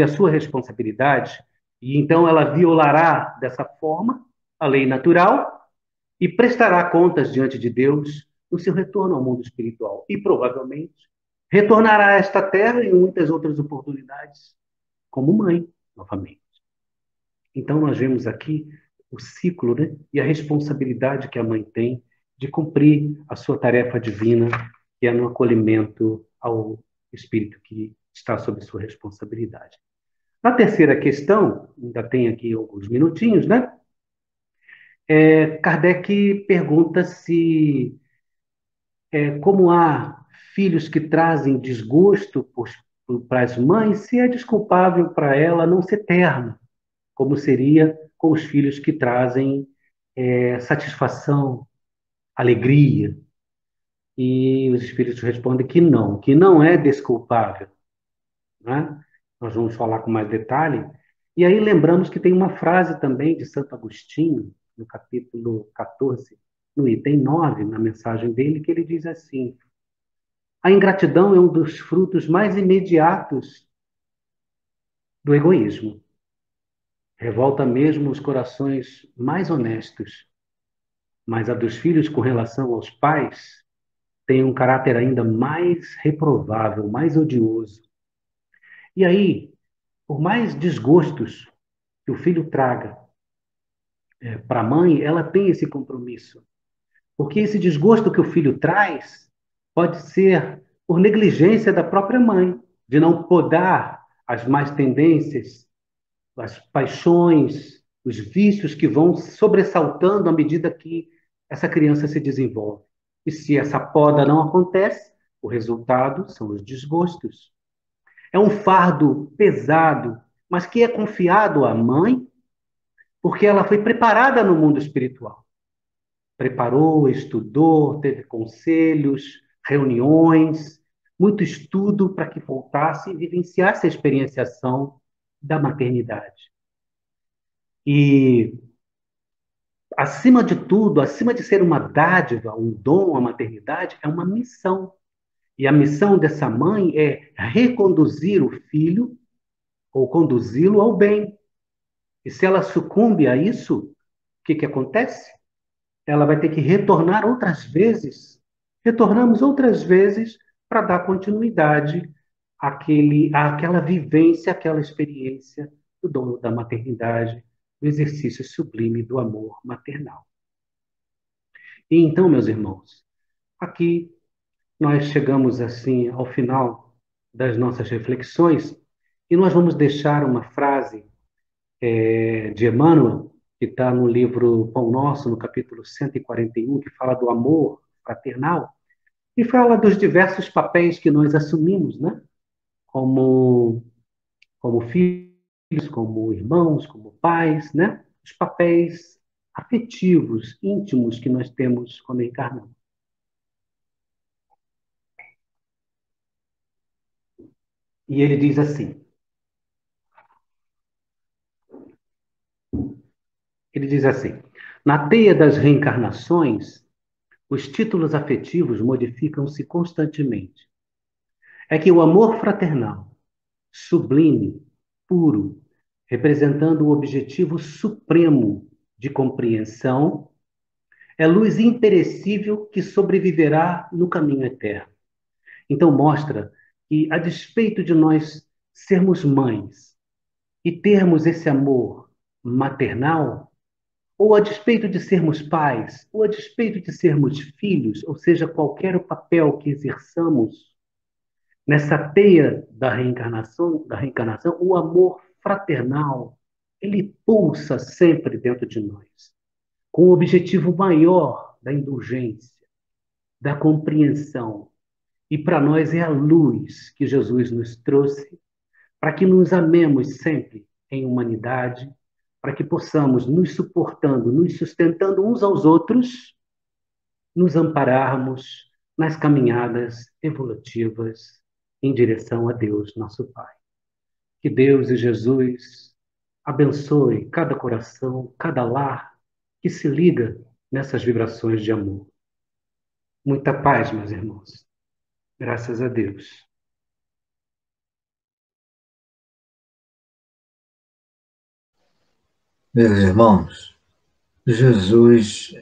a sua responsabilidade. E então ela violará dessa forma a lei natural e prestará contas diante de Deus no seu retorno ao mundo espiritual. E provavelmente retornará a esta terra em muitas outras oportunidades, como mãe, novamente. Então nós vemos aqui o ciclo, né, e a responsabilidade que a mãe tem de cumprir a sua tarefa divina, que é no acolhimento ao espírito que está sob sua responsabilidade. Na terceira questão, ainda tem aqui alguns minutinhos, né? Kardec pergunta se, como há filhos que trazem desgosto para as mães, se é desculpável para ela não ser terna, como seria com os filhos que trazem satisfação, alegria. E os espíritos respondem que não é desculpável, né? Nós vamos falar com mais detalhe. E aí lembramos que tem uma frase também de Santo Agostinho, no capítulo 14, no item 9, na mensagem dele, que ele diz assim: a ingratidão é um dos frutos mais imediatos do egoísmo. Revolta mesmo os corações mais honestos, mas a dos filhos com relação aos pais tem um caráter ainda mais reprovável, mais odioso. E aí, por mais desgostos que o filho traga para a mãe, ela tem esse compromisso. Porque esse desgosto que o filho traz pode ser por negligência da própria mãe, de não podar as más tendências, as paixões, os vícios que vão sobressaltando à medida que essa criança se desenvolve. E se essa poda não acontece, o resultado são os desgostos. É um fardo pesado, mas que é confiado à mãe, porque ela foi preparada no mundo espiritual. Preparou, estudou, teve conselhos, reuniões, muito estudo para que voltasse e vivenciasse a experienciação da maternidade. E, acima de tudo, acima de ser uma dádiva, um dom, a maternidade, é uma missão. E a missão dessa mãe é reconduzir o filho ou conduzi-lo ao bem. E se ela sucumbe a isso, o que acontece? Ela vai ter que retornar outras vezes. Retornamos outras vezes para dar continuidade àquela vivência, àquela experiência do dom da maternidade, do exercício sublime do amor maternal. E então, meus irmãos, aqui nós chegamos assim ao final das nossas reflexões e nós vamos deixar uma frase de Emmanuel, que está no livro Pão Nosso, no capítulo 141, que fala do amor fraternal, e fala dos diversos papéis que nós assumimos, né? Como filhos, como irmãos, como pais, né? Os papéis afetivos, íntimos que nós temos quando encarnamos. E ele diz assim, na teia das reencarnações, os títulos afetivos modificam-se constantemente. É que o amor fraternal, sublime, puro, representando o objetivo supremo de compreensão, é luz imperecível que sobreviverá no caminho eterno. Então mostra que, a despeito de nós sermos mães e termos esse amor maternal, ou a despeito de sermos pais, ou a despeito de sermos filhos, ou seja, qualquer o papel que exerçamos nessa teia da reencarnação, o amor fraternal, ele pulsa sempre dentro de nós, com o objetivo maior da indulgência, da compreensão. E para nós é a luz que Jesus nos trouxe para que nos amemos sempre em humanidade, para que possamos nos suportando, nos sustentando uns aos outros, nos ampararmos nas caminhadas evolutivas em direção a Deus, nosso Pai. Que Deus e Jesus abençoe cada coração, cada lar que se liga nessas vibrações de amor. Muita paz, meus irmãos. Graças a Deus. Meus irmãos, Jesus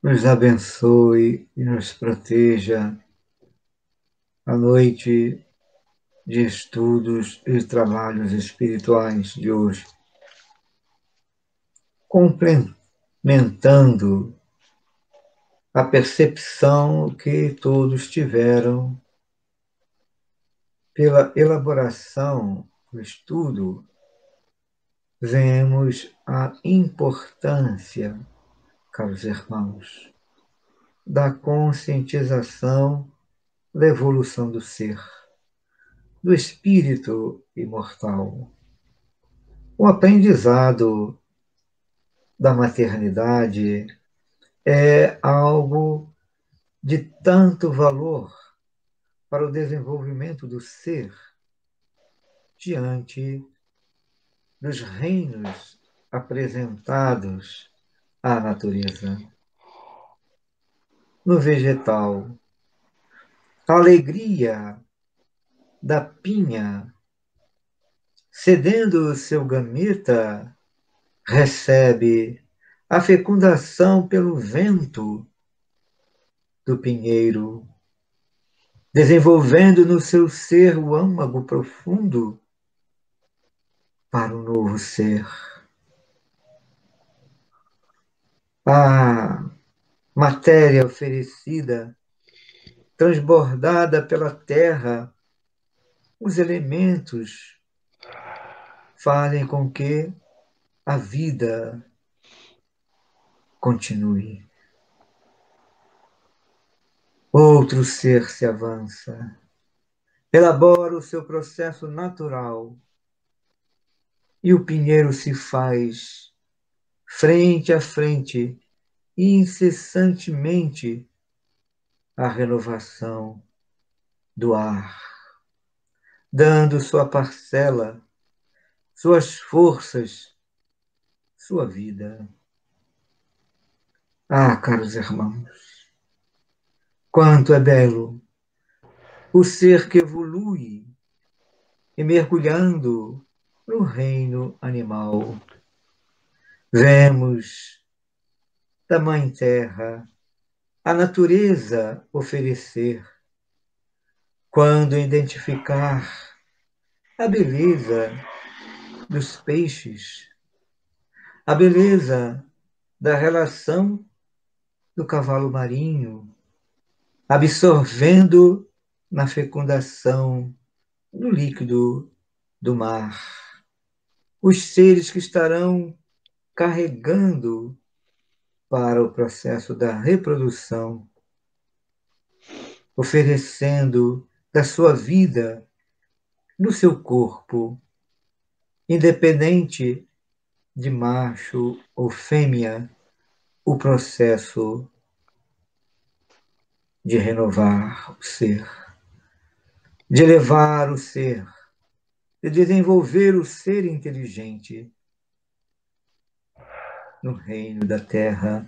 nos abençoe e nos proteja à noite de estudos e trabalhos espirituais de hoje, complementando a percepção que todos tiveram pela elaboração do estudo, vemos a importância, caros irmãos, da conscientização da evolução do ser, do espírito imortal. O aprendizado da maternidade é algo de tanto valor para o desenvolvimento do ser diante dos reinos apresentados à natureza. No vegetal, a alegria da pinha, cedendo seu gameta, recebe a fecundação pelo vento do pinheiro, desenvolvendo no seu ser o âmago profundo para o novo ser. A matéria oferecida, transbordada pela terra, os elementos fazem com que a vida continue. Outro ser se avança, elabora o seu processo natural e o pinheiro se faz frente a frente, incessantemente, a renovação do ar, dando sua parcela, suas forças, sua vida. Ah, caros irmãos, quanto é belo o ser que evolui e mergulhando no reino animal. Vemos da Mãe Terra a natureza oferecer, quando identificar a beleza dos peixes, a beleza da relação do cavalo marinho, absorvendo na fecundação do líquido do mar. Os seres que estarão carregando para o processo da reprodução, oferecendo da sua vida, do seu corpo, independente de macho ou fêmea, o processo de renovar o ser, de elevar o ser, de desenvolver o ser inteligente no reino da terra,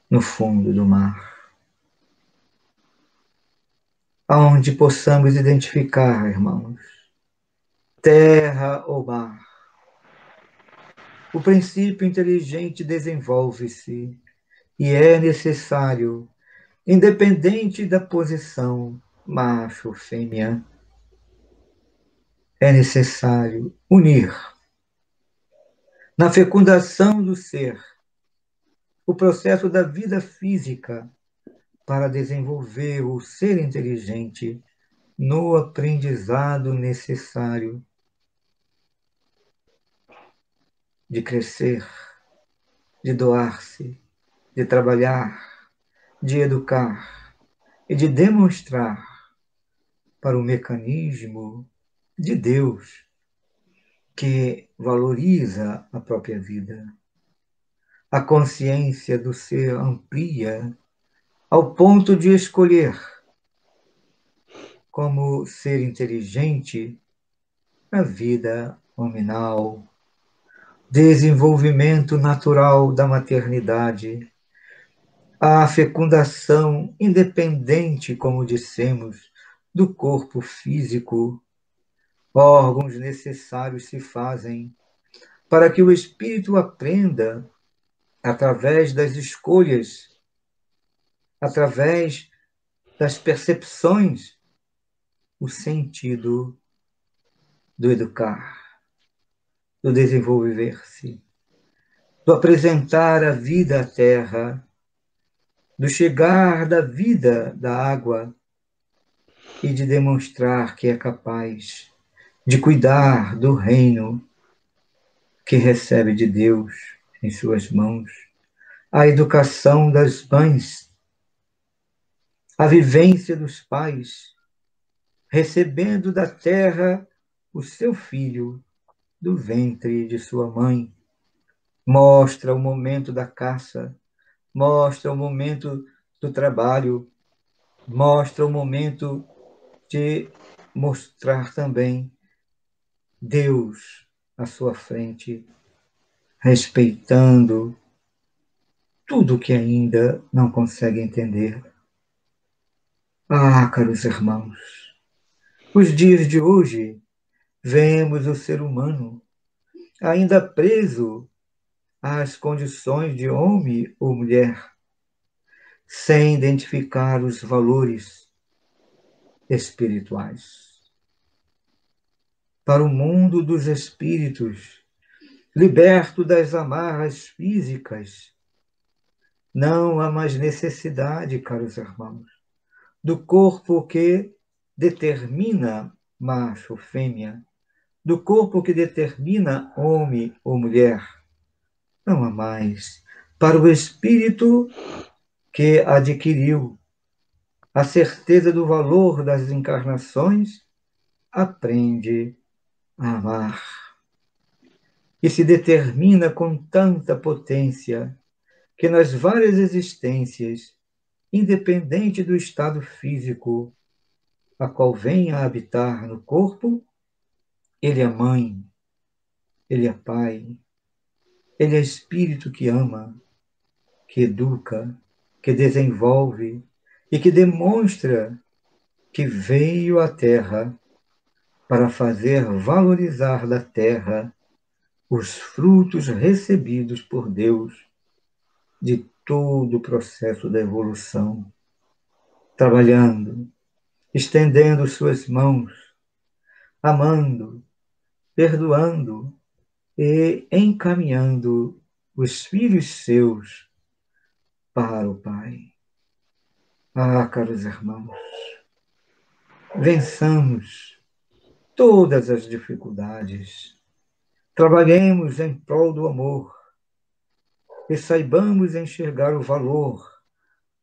no fundo do mar, aonde possamos identificar, irmãos, terra ou mar. O princípio inteligente desenvolve-se e é necessário, independente da posição, macho ou fêmea, é necessário unir na fecundação do ser o processo da vida física para desenvolver o ser inteligente no aprendizado necessário de crescer, de doar-se, de trabalhar, de educar e de demonstrar para o mecanismo de Deus que valoriza a própria vida. A consciência do ser amplia ao ponto de escolher como ser inteligente a vida nominal, desenvolvimento natural da maternidade, a fecundação independente, como dissemos, do corpo físico, órgãos necessários se fazem para que o espírito aprenda, através das escolhas, através das percepções, o sentido do educar, do desenvolver-se, do apresentar a vida à terra, do chegar da vida da água e de demonstrar que é capaz de cuidar do reino que recebe de Deus em suas mãos, a educação das mães, a vivência dos pais, recebendo da terra o seu filho do ventre de sua mãe. Mostra o momento da caça, mostra o momento do trabalho, mostra o momento de mostrar também Deus à sua frente, respeitando tudo que ainda não consegue entender. Ah, caros irmãos, os dias de hoje vemos o ser humano ainda preso às condições de homem ou mulher, sem identificar os valores espirituais. Para o mundo dos espíritos, liberto das amarras físicas, não há mais necessidade, caros irmãos, do corpo que determina macho ou fêmea, do corpo que determina homem ou mulher. Não há mais. Para o espírito que adquiriu a certeza do valor das encarnações, aprende a amar. E se determina com tanta potência que nas várias existências, independente do estado físico a qual venha a habitar no corpo, ele é mãe, ele é pai, ele é espírito que ama, que educa, que desenvolve e que demonstra que veio à Terra para fazer valorizar da terra os frutos recebidos por Deus de todo o processo da evolução, trabalhando, estendendo suas mãos, amando, perdoando e encaminhando os filhos seus para o Pai. Ah, caros irmãos, vençamos todas as dificuldades, trabalhemos em prol do amor e saibamos enxergar o valor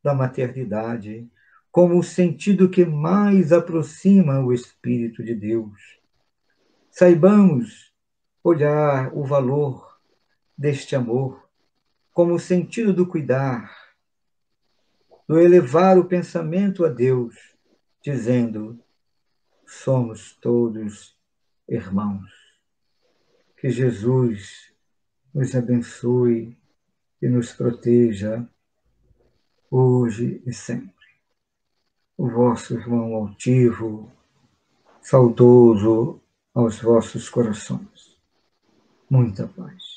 da maternidade como o sentido que mais aproxima o Espírito de Deus. Saibamos olhar o valor deste amor como o sentido do cuidar, do elevar o pensamento a Deus, dizendo: somos todos irmãos. Que Jesus nos abençoe e nos proteja hoje e sempre. O vosso irmão altivo, saudoso aos vossos corações. Muita paz.